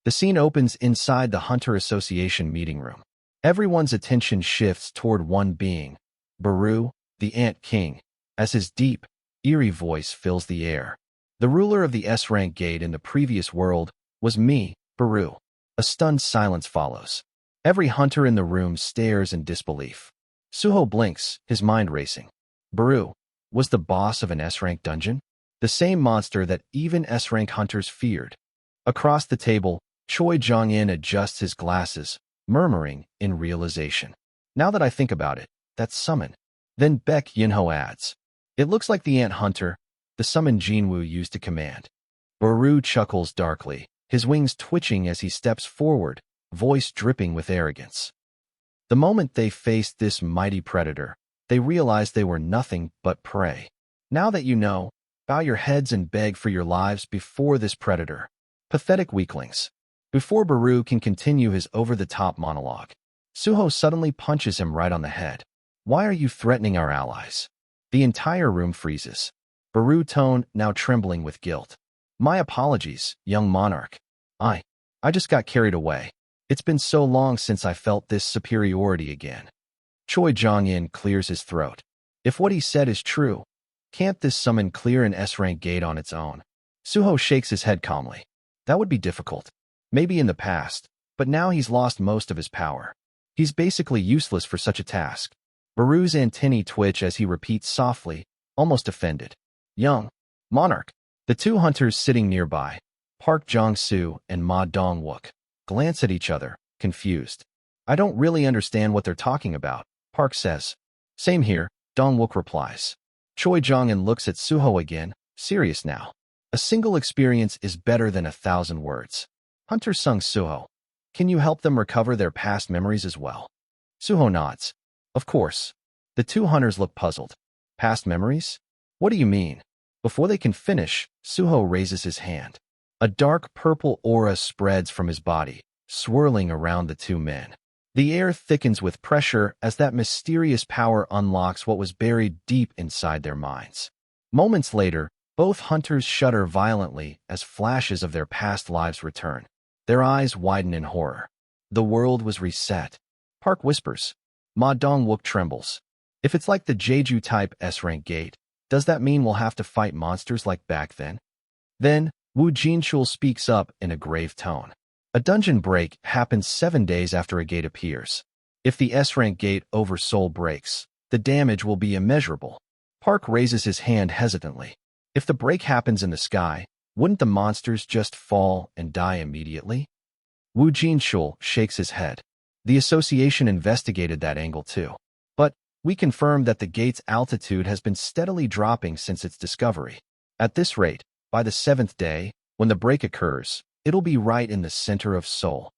The scene opens inside the Hunter Association meeting room. Everyone's attention shifts toward one being, Baru, the Ant King, as his deep, eerie voice fills the air. The ruler of the S-rank gate in the previous world was me, Baru. A stunned silence follows. Every hunter in the room stares in disbelief. Suho blinks, his mind racing. Baru was the boss of an S-rank dungeon? The same monster that even S-rank hunters feared. Across the table, Choi Jong-in adjusts his glasses, murmuring in realization. Now that I think about it, that's summon. Then Baek Yinho adds, it looks like the ant hunter, the summon Jinwoo used to command. Baru chuckles darkly, his wings twitching as he steps forward, voice dripping with arrogance. The moment they faced this mighty predator, they realized they were nothing but prey. Now that you know, bow your heads and beg for your lives before this predator. Pathetic weaklings. Before Baru can continue his over-the-top monologue, Suho suddenly punches him right on the head. Why are you threatening our allies? The entire room freezes. Baru tone now trembling with guilt. My apologies, young monarch. I just got carried away. It's been so long since I felt this superiority again. Choi Jong-in clears his throat. If what he said is true, can't this summon clear an S-rank gate on its own? Suho shakes his head calmly. That would be difficult. Maybe in the past, but now he's lost most of his power. He's basically useless for such a task. Baru's antennae twitch as he repeats softly, almost offended. Young monarch. The two hunters sitting nearby, Park Jong-soo and Ma Dong-wook, glance at each other, confused. I don't really understand what they're talking about, Park says. Same here, Dong-wook replies. Choi Jong-in looks at Suho again, serious now. A single experience is better than 1,000 words. Hunter Sung Suho. Can you help them recover their past memories as well? Suho nods. Of course. The two hunters look puzzled. Past memories? What do you mean? Before they can finish, Suho raises his hand. A dark purple aura spreads from his body, swirling around the two men. The air thickens with pressure as that mysterious power unlocks what was buried deep inside their minds. Moments later, both hunters shudder violently as flashes of their past lives return. Their eyes widen in horror. The world was reset. Park whispers. Ma Dong-wook trembles. If it's like the Jeju-type S-rank gate, does that mean we'll have to fight monsters like back then? Then, Wu Jinchul speaks up in a grave tone. A dungeon break happens 7 days after a gate appears. If the S-rank gate over Seoul breaks, the damage will be immeasurable. Park raises his hand hesitantly. If the break happens in the sky, wouldn't the monsters just fall and die immediately? Wu Jinchul shakes his head. The association investigated that angle too. But we confirmed that the gate's altitude has been steadily dropping since its discovery. At this rate, by the 7th day, when the break occurs, it'll be right in the center of Seoul.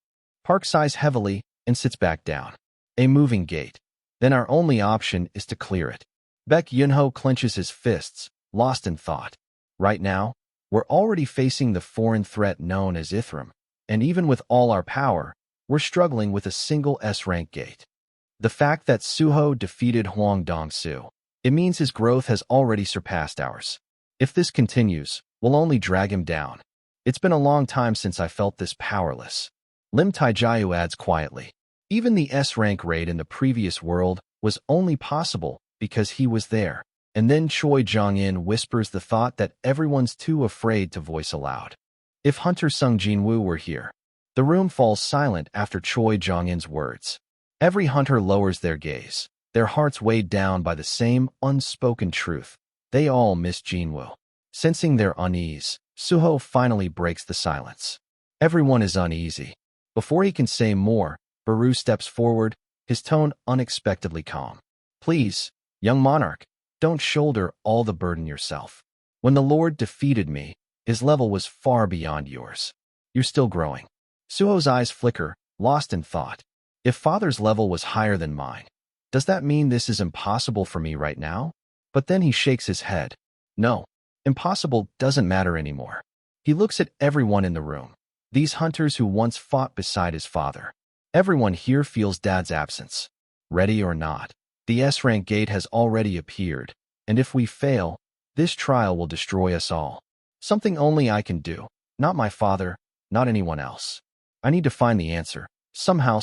Park sighs heavily and sits back down. A moving gate. Then our only option is to clear it. Baek Yunho clenches his fists, lost in thought. Right now, we're already facing the foreign threat known as Ithram, and even with all our power, we're struggling with a single S-rank gate. The fact that Suho defeated Hwang Dong-soo, it means his growth has already surpassed ours. If this continues, we'll only drag him down. It's been a long time since I felt this powerless. Lim Taijiu adds quietly. Even the S-rank raid in the previous world was only possible because he was there. And then Choi Jong-in whispers the thought that everyone's too afraid to voice aloud. If Hunter Sung Jinwoo were here. The room falls silent after Choi Jong-in's words. Every hunter lowers their gaze, their hearts weighed down by the same unspoken truth. They all miss Jinwoo. Sensing their unease, Suho finally breaks the silence. Everyone is uneasy. Before he can say more, Baru steps forward, his tone unexpectedly calm. Please, young monarch, don't shoulder all the burden yourself. When the Lord defeated me, his level was far beyond yours. You're still growing. Suho's eyes flicker, lost in thought. If father's level was higher than mine, does that mean this is impossible for me right now? But then he shakes his head. No, impossible doesn't matter anymore. He looks at everyone in the room. These hunters who once fought beside his father. Everyone here feels Dad's absence. Ready or not, the S-rank gate has already appeared, and if we fail, this trial will destroy us all. Something only I can do, not my father, not anyone else. I need to find the answer. Somehow.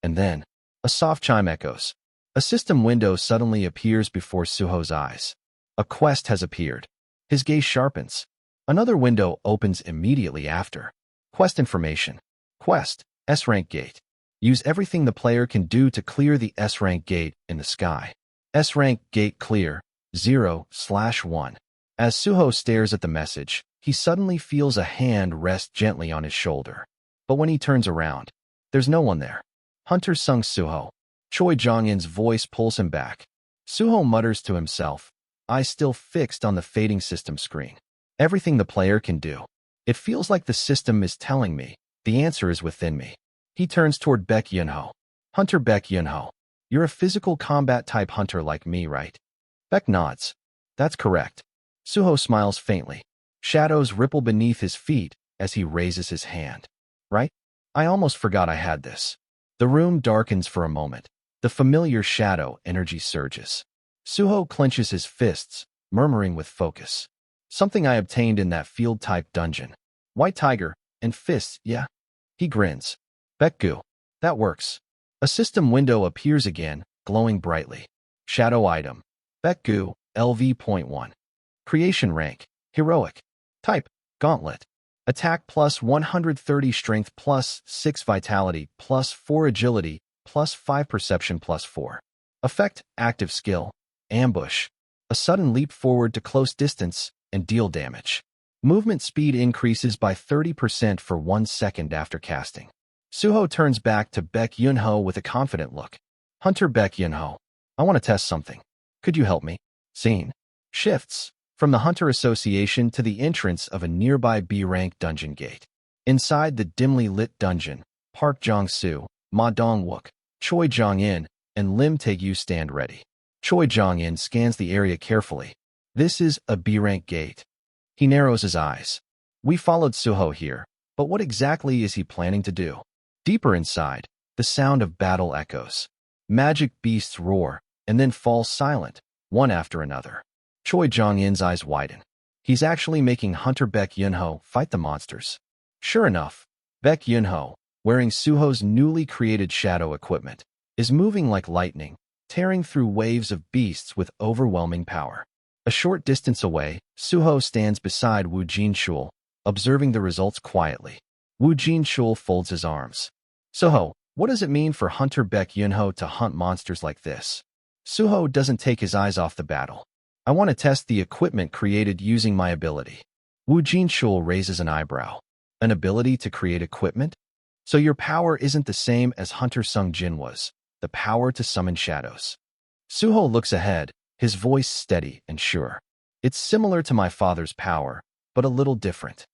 And then, a soft chime echoes. A system window suddenly appears before Suho's eyes. A quest has appeared. His gaze sharpens. Another window opens immediately after. Quest information. Quest, S-rank gate. Use everything the player can do to clear the S-rank gate in the sky. S-rank gate clear, 0/1. As Suho stares at the message, he suddenly feels a hand rest gently on his shoulder. But when he turns around, there's no one there. Hunter Sung Suho. Choi Jong-in's voice pulls him back. Suho mutters to himself, eyes still fixed on the fading system screen. Everything the player can do. It feels like the system is telling me, the answer is within me. He turns toward Baek Yunho. Hunter Baek Yunho. You're a physical combat type hunter like me, right? Baek nods. That's correct. Suho smiles faintly. Shadows ripple beneath his feet as he raises his hand. Right? I almost forgot I had this. The room darkens for a moment. The familiar shadow energy surges. Suho clenches his fists, murmuring with focus. Something I obtained in that field-type dungeon. White tiger, and fists, yeah? He grins. Baekgu. That works. A system window appears again, glowing brightly. Shadow item. Baekgu, LV.1. Creation rank. Heroic. Type. Gauntlet. Attack plus 130 strength plus 6 vitality plus 4 agility plus 5 perception plus 4. Effect. Active skill. Ambush. A sudden leap forward to close distance and deal damage. Movement speed increases by 30% for 1 second after casting. Suho turns back to Baek Yunho with a confident look. Hunter Baek Yunho. I want to test something. Could you help me? Scene. Shifts from the Hunter Association to the entrance of a nearby B-rank dungeon gate. Inside the dimly lit dungeon, Park Jong-soo, Ma Dong-wook, Choi Jong-in, and Lim Tae-gyu stand ready. Choi Jong-in scans the area carefully. This is a B-rank gate. He narrows his eyes. We followed Suho here, but what exactly is he planning to do? Deeper inside, the sound of battle echoes. Magic beasts roar, and then fall silent, one after another. Choi Jong-in's eyes widen. He's actually making Hunter Baek Yunho fight the monsters. Sure enough, Baek Yunho, wearing Suho's newly created shadow equipment, is moving like lightning, tearing through waves of beasts with overwhelming power. A short distance away, Suho stands beside Wu Jinshul, observing the results quietly. Wu Jinshul folds his arms. Suho, what does it mean for Hunter Baek Yunho to hunt monsters like this? Suho doesn't take his eyes off the battle. I want to test the equipment created using my ability. Wu Jinshul raises an eyebrow. An ability to create equipment? So your power isn't the same as Hunter Sung Jin was, the power to summon shadows. Suho looks ahead, his voice steady and sure. It's similar to my father's power, but a little different.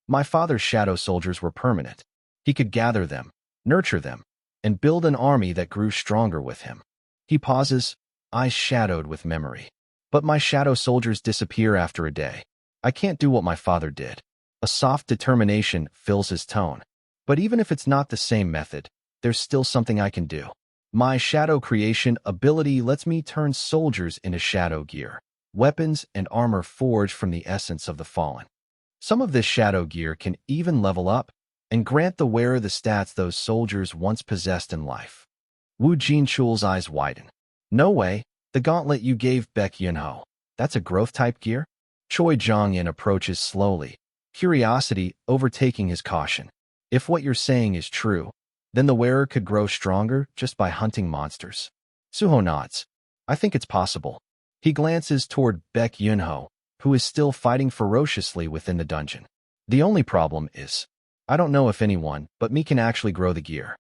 My father's shadow soldiers were permanent. He could gather them, nurture them, and build an army that grew stronger with him. He pauses, eyes shadowed with memory. But my shadow soldiers disappear after a day. I can't do what my father did. A soft determination fills his tone. But even if it's not the same method, there's still something I can do. My shadow creation ability lets me turn soldiers into shadow gear, weapons and armor forged from the essence of the fallen. Some of this shadow gear can even level up and grant the wearer the stats those soldiers once possessed in life. Wu Jinshul's eyes widen. No way. The gauntlet you gave Baek Yunho, that's a growth-type gear? Choi Jong-in approaches slowly, curiosity overtaking his caution. If what you're saying is true, then the wearer could grow stronger just by hunting monsters. Suho nods. I think it's possible. He glances toward Baek Yunho, who is still fighting ferociously within the dungeon. The only problem is, I don't know if anyone but me can actually grow the gear.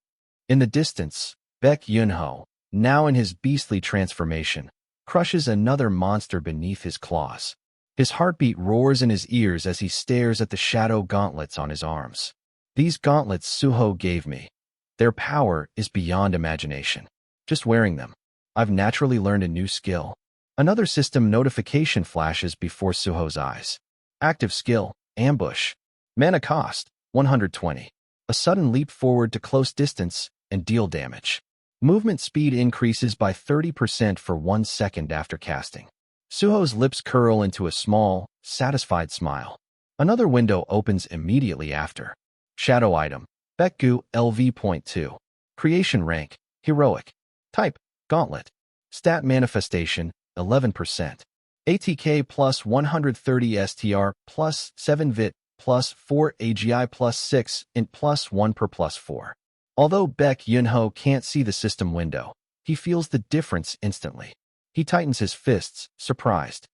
In the distance, Baek Yunho, now in his beastly transformation, crushes another monster beneath his claws. His heartbeat roars in his ears as he stares at the shadow gauntlets on his arms. These gauntlets Suho gave me. Their power is beyond imagination. Just wearing them, I've naturally learned a new skill. Another system notification flashes before Suho's eyes. Active skill, ambush. Mana cost, 120. A sudden leap forward to close distance and deal damage. Movement speed increases by 30% for 1 second after casting. Suho's lips curl into a small, satisfied smile. Another window opens immediately after. Shadow item. Bekgu LV.2. Creation rank, Heroic. Type, Gauntlet. Stat manifestation, 11%. ATK plus 130 STR plus 7 VIT plus 4 AGI plus 6 int plus 1 per plus 4. Although Baek Yunho can't see the system window, he feels the difference instantly. He tightens his fists, surprised.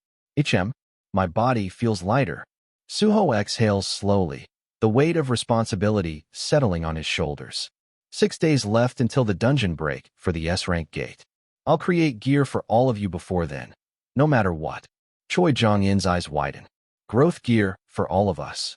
My body feels lighter. Suho exhales slowly, the weight of responsibility settling on his shoulders. 6 days left until the dungeon break for the S-rank gate. I'll create gear for all of you before then, no matter what. Choi Jong-in's eyes widen. Growth gear for all of us.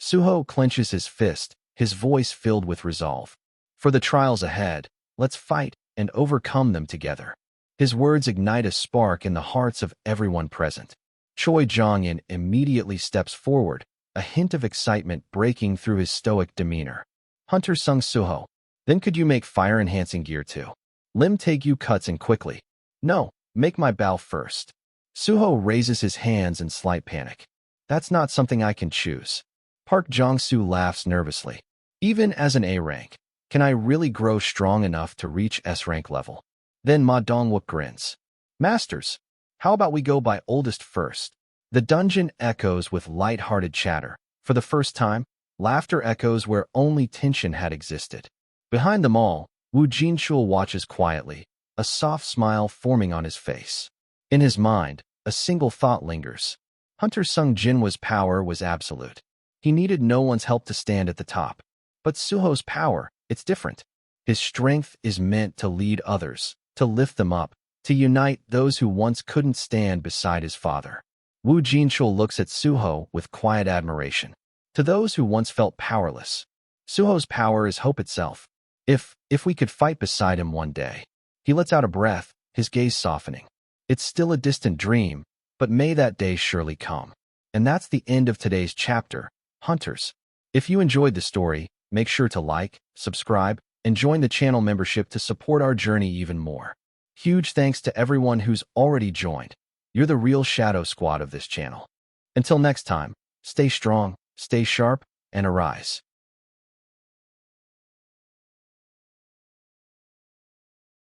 Suho clenches his fist, his voice filled with resolve. For the trials ahead, let's fight and overcome them together. His words ignite a spark in the hearts of everyone present. Choi Jong-in immediately steps forward, a hint of excitement breaking through his stoic demeanor. Hunter Sung Suho, then could you make fire-enhancing gear too? Lim Taegyu cuts in quickly. No, make my bow first. Suho raises his hands in slight panic. That's not something I can choose. Park Jong-soo laughs nervously. Even as an A rank, can I really grow strong enough to reach S rank level? Then Ma Dongwook grins. Masters, how about we go by oldest first? The dungeon echoes with light-hearted chatter. For the first time, laughter echoes where only tension had existed. Behind them all, Wu Jinchul watches quietly, a soft smile forming on his face. In his mind, a single thought lingers. Hunter Sung Jinhwa's power was absolute. He needed no one's help to stand at the top. But Suho's power, it's different. His strength is meant to lead others, to lift them up, to unite those who once couldn't stand beside his father. Wu Jinchul looks at Suho with quiet admiration. To those who once felt powerless, Suho's power is hope itself. If we could fight beside him one day. He lets out a breath, his gaze softening. It's still a distant dream, but may that day surely come. And that's the end of today's chapter, Hunters. If you enjoyed the story, make sure to like, subscribe, and join the channel membership to support our journey even more. Huge thanks to everyone who's already joined. You're the real shadow squad of this channel. Until next time, stay strong, stay sharp, and arise.